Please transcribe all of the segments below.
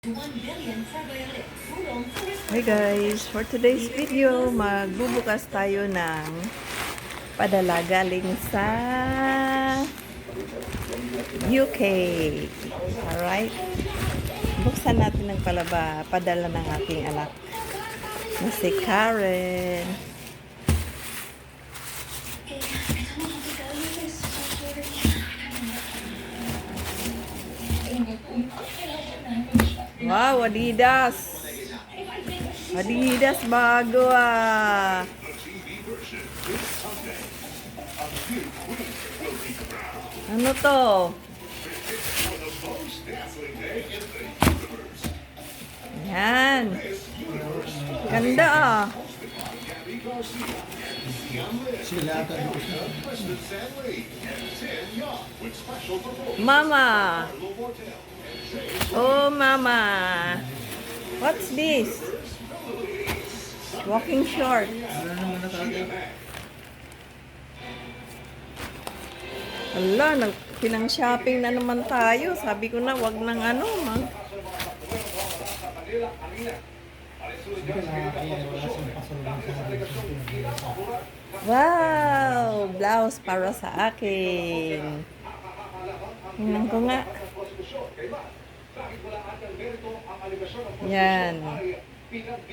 Hi guys, for today's video, magbubukas tayo ng padala galing sa UK. Alright? Buksan natin ng padala ng aking anak na si Karen. Wow, Adidas! Adidas bago ah! Ano to? Yan. Ganda ah. Mama. Oh, mama. What's this? Walking short. Ala, pinang-shopping na naman tayo. Sabi ko na, wag nang ano, Wow! Blouse para sa akin. Tingnan ko nga. Yan.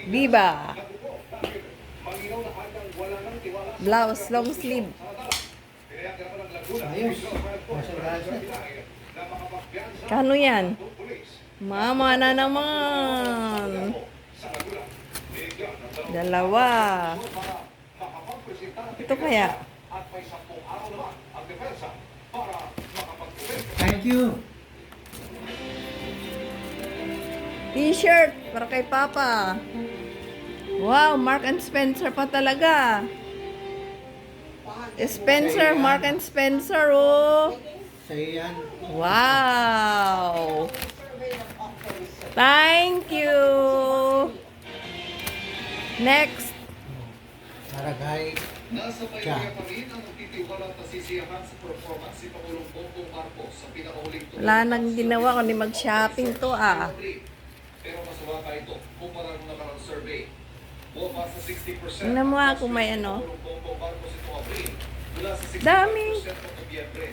Viva! Blouse, long sleeve. Kano yan? Mama na naman. Dalawa. Ito kaya? Thank you. T-shirt para kay Papa. Wow, Mark and Spencer pa talaga. Spencer, Mark and Spencer, oh. Sa'yo yan. Wow. Thank you. Next. Maragay. Nasa Maynila pa rin ang nagtitiwala at nasisiyahan sa performance si Pangulong Bongbong Marcos sa pinakahuling tungkol. Wala nang ginawa kundi mag-shopping to ah. Pero masama pa ito kumpara nung nakarang survey. Bumaba sa 60%. Tingnan mo nga kung may ano. Pangulong Bongbong Marcos itong Abril. Mula sa 65% Dami. ng Nobyembre.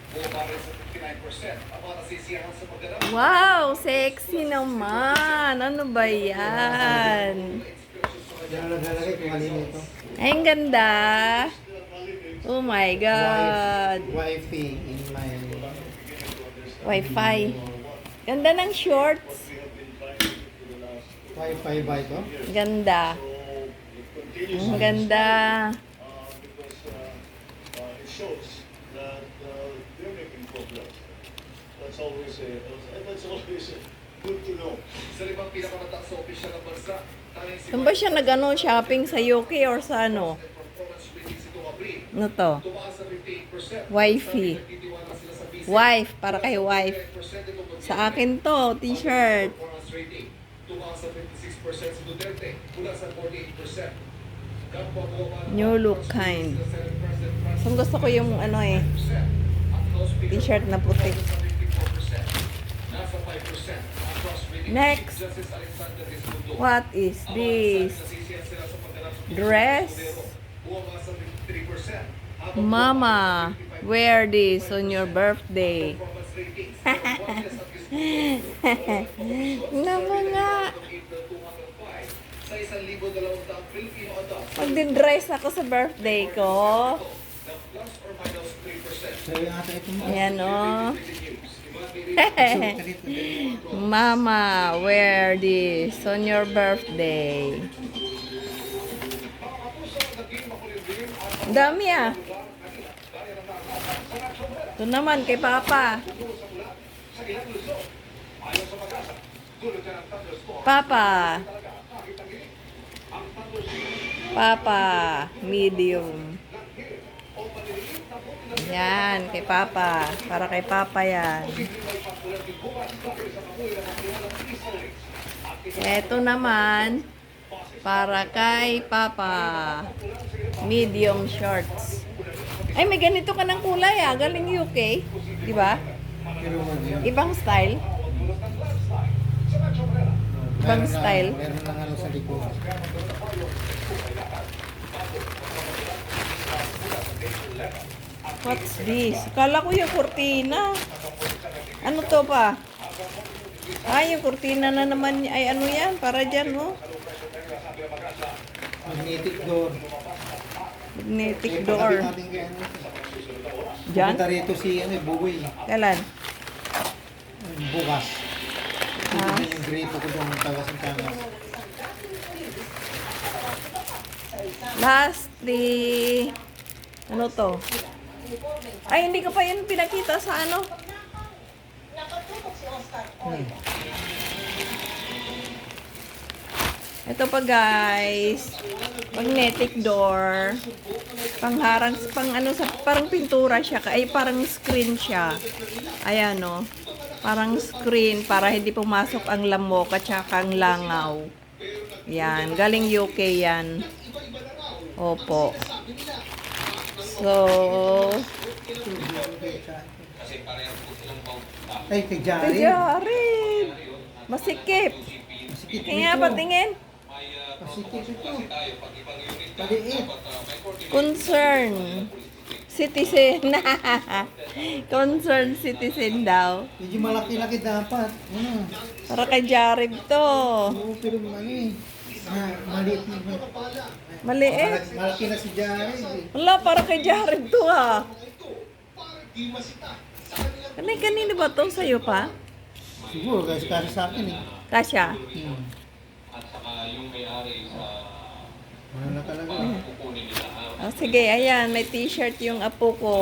Bumaba rin sa 59%. Ang mga nasisiyahan sa pagganap. Wow, sexy naman. Ano ba yan? Yan ang naglalagay kung alin ito. Ay, ang ganda. Oh my God. Wi-Fi in my... Wi-Fi. Ganda ng shorts. Wi-Fi ba ito? Ganda. Ang ganda. It shows that they're making progress. That's always good to know. Sa limang pinakamataas sa opisyal ng bansa, tanging si Saan ba siya nag-ano, shopping sa UK or sa ano? performance ratings itong Abril. Ano to? Tumaas sa 58%. Wifi. Nagtitiwala sila sa business. Wife, para kay wife. 59% itong Nobyembre. Sa akin to, t-shirt. Performance rating. Tumaas sa 56% si Duterte mula sa 48%. Kapwa bumaba ng New look kind. sa Senate President Francis So, gusto ko yung ano eh, Ang House Speaker t-shirt na puti. sa 54%. Nasa 5% ang cross rating. Next. Justice Alexander Escudo. What is Ang mga this? nasisiyahan sila sa pagganap sa Dress? bumaba sa 53%. Habang Mama, wear this on your birthday. performance ratings. Justice at Escudo. Naman nga. Sa 1,200 Filipino adults Magdi-dress ako sa birthday ko. na plus or minus 3%. Sa'yo ata ito mo. Ayan oh. Suot ka dito. Mama, wear this on your birthday. Ang dami ah. Ito naman kay Papa. Papa. Papa, medium. Yan, kay Papa. Para kay Papa yan. Ito naman, para kay Papa. Medium shorts. Ay, may ganito ka ng kulay ah. Galing UK. Di ba? Pero Ibang style. Ibang style. Meron lang ano sa likod. What's this? Kala ko yung kurtina. Ano to pa? Ay, yung kurtina na naman. Ay, ano yan? Para dyan, oh. Magnetic door. Magnetic Eh, door. pakabit natin kay ano. Dyan? Pupunta rito si ano, Bugoy. Kailan? Bukas. Ah. Ito yung gripo ko doon, tagas ng tagas. Lastly, ano to? Ay, hindi ko pa yun pinakita sa ano. Ito pa guys, magnetic door. Pangharang, pang ano sa, parang pintura siya, ay parang screen siya. Ayan o, parang screen para hindi pumasok ang lamok at saka ang langaw. Yan, galing UK yan. Opo. So, Ay, kay Jari. Jared, masikip. Masikip Kaya nito. patingin. Masikip ito. Maliit. Concern. Citizen. Concern citizen daw. Medyo malaki-laki dapat. Ano? Para kay Jared to. Oo, pero ano eh. Maliit na. Maliit. Malaki na si Jari. Wala, para kay Jared to ah. Kanina ba to sa'yo pa? Siguro, kasi sa akin eh. Kasya. Ano na talaga. Oh, sige, ayan. May t-shirt yung apo ko.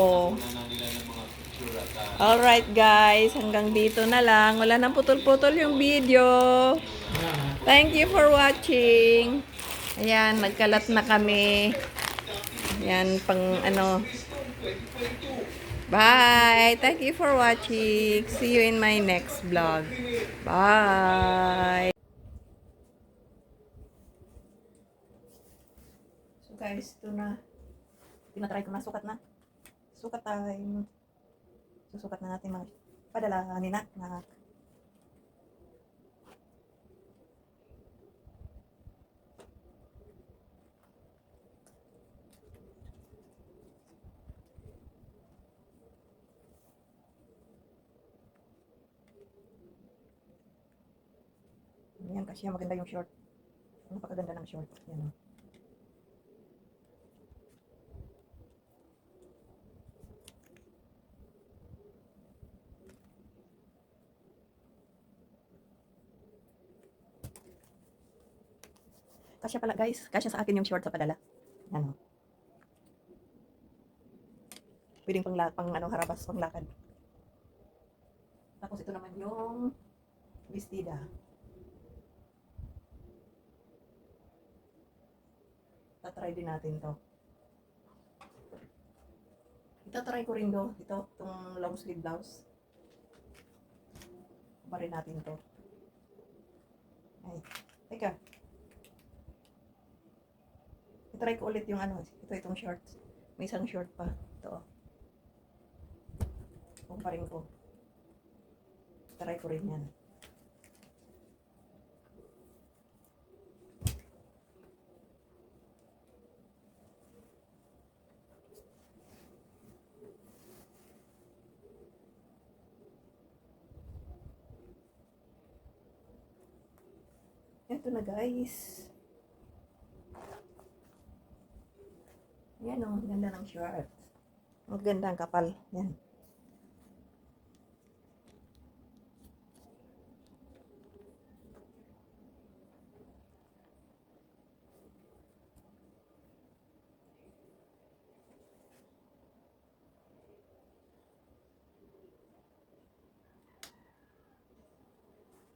Alright guys, hanggang dito na lang. Wala nang putol-putol yung video. Thank you for watching. Ayan, nagkalat na kami. Ayan, pang ano. Bye! Thank you for watching. See you in my next vlog. Bye! So guys, ito na. Tinatry ko na. Sukat na. Sukat time. Susukat na natin mga padala ni Anak. Yan kasi maganda yung short. Napakaganda ng short. Yan o. Kasya pala guys. Kasya sa akin yung short sa padala. Yan o. Pwedeng pang ano, harabas, pang lakad. Tapos ito naman yung bestida. Tatry din natin to. Itatry ko rin do. Ito, itong long sleeve blouse. Barin natin to. Ay, teka. Itry ko ulit yung ano. Ito, itong shorts. May isang short pa. Ito. Kumparin ko. Try ko rin yan. Ito na guys. Yan o, ganda ng short. Ang ganda ang kapal. Yan.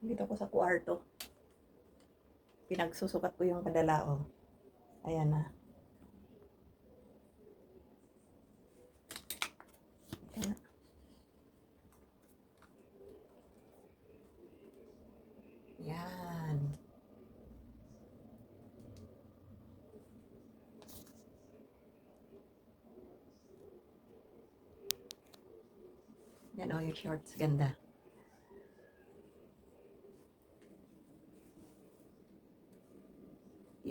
Dito ko sa kwarto. Pinagsusukat ko yung padala, oh. Ayan na. Ayan na. Yan. Yan, oh, yung shorts. Ganda.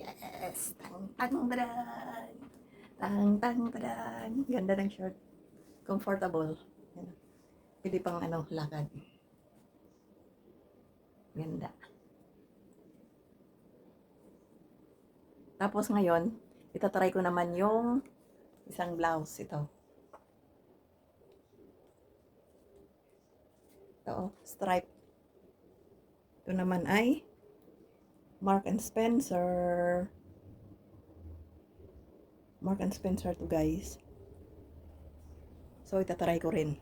Yes! Tang tang tadan! Tang tang tadan! Ganda ng short. Comfortable. Yan. Pwede pang ano, lakad. Ganda. Tapos ngayon, itatry ko naman yung isang blouse. Ito. Ito, oh, stripe. Ito naman ay Mark and Spencer. Mark and Spencer to guys. So, itatry ko rin.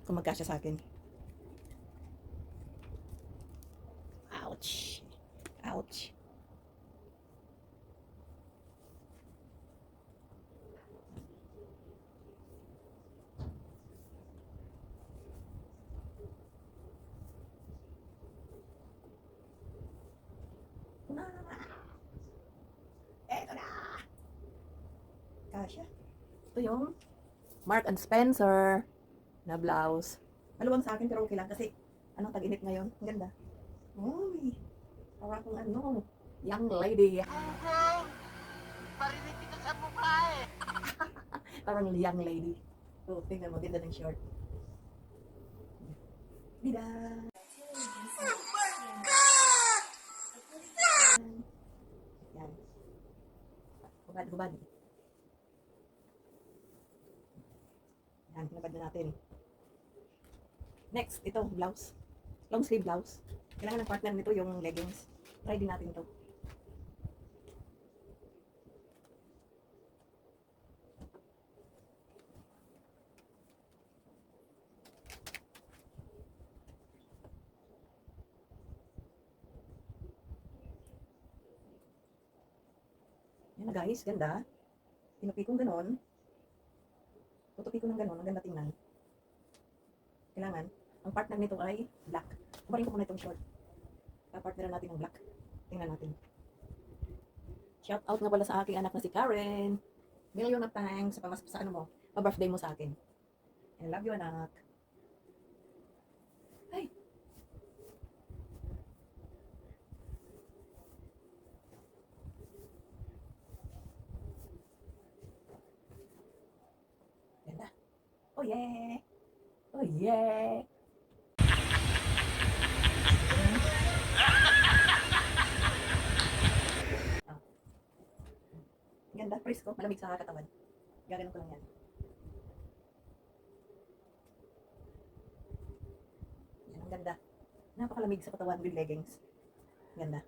Kung magkasya sa akin. Ouch. Ouch. Eto na. Kasya. Ito yung Mark and Spencer na blouse. Maluwang sa akin pero okay lang kasi anong tag-init ngayon. Ang ganda. Uy. Para kung ano. Young lady. Parinig kita sa mukha eh. Parang young lady. Oh, tingnan mo. Ganda ng short. Bida. Yan. Hubad, hubad. Yan, hinabad na natin. Next, ito, blouse. Long sleeve blouse. Kailangan ng partner nito yung leggings. Try din natin ito. Yan na guys, ganda. Tinupi kong ganon. Tutupi ko ng ganon, ang ganda tingnan. Kailangan, ang partner nito ay black. Kumarin ko muna itong short. Kapartneran natin ng black. Tingnan natin. Shout out nga pala sa aking anak na si Karen. Million of thanks sa ano mo, pa-birthday mo sa akin. I love you, anak. Ay! Ganda. Oh yeah! Oh yeah! Ah. Ganda, presko, malamig sa katawan. Gaganon ko lang yan. Yan, ang ganda. Napakalamig sa katawan with leggings. Ganda.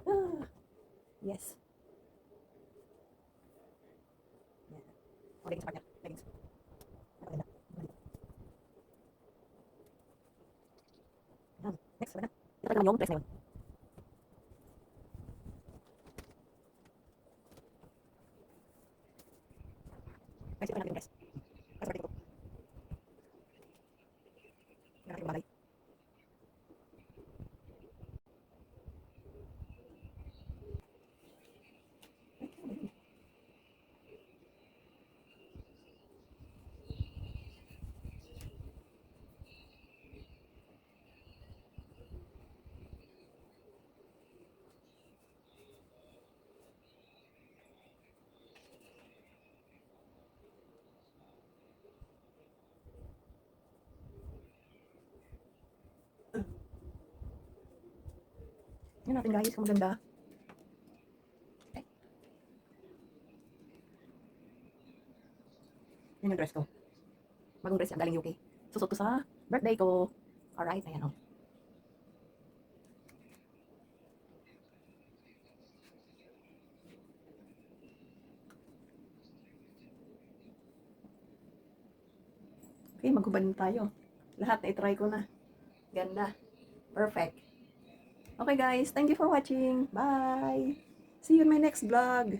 Ah, yes. Yan. Oh, leggings sa partner. Leggings. Napakaganda. Yan. Next, wala na. Ito naman yung dress na yun. Guys, ito natin yung dress. Kasi birthday ko. Ito natin yung bagay. Yan natin guys, kung maganda. Okay. Yan yung dress ko. Bagong dress yan, galing UK. Susot ko sa birthday ko. Alright, ayan o. Okay, maghubad na tayo. Lahat na itry ko na. Ganda. Perfect. Okay guys, thank you for watching. Bye! See you in my next vlog.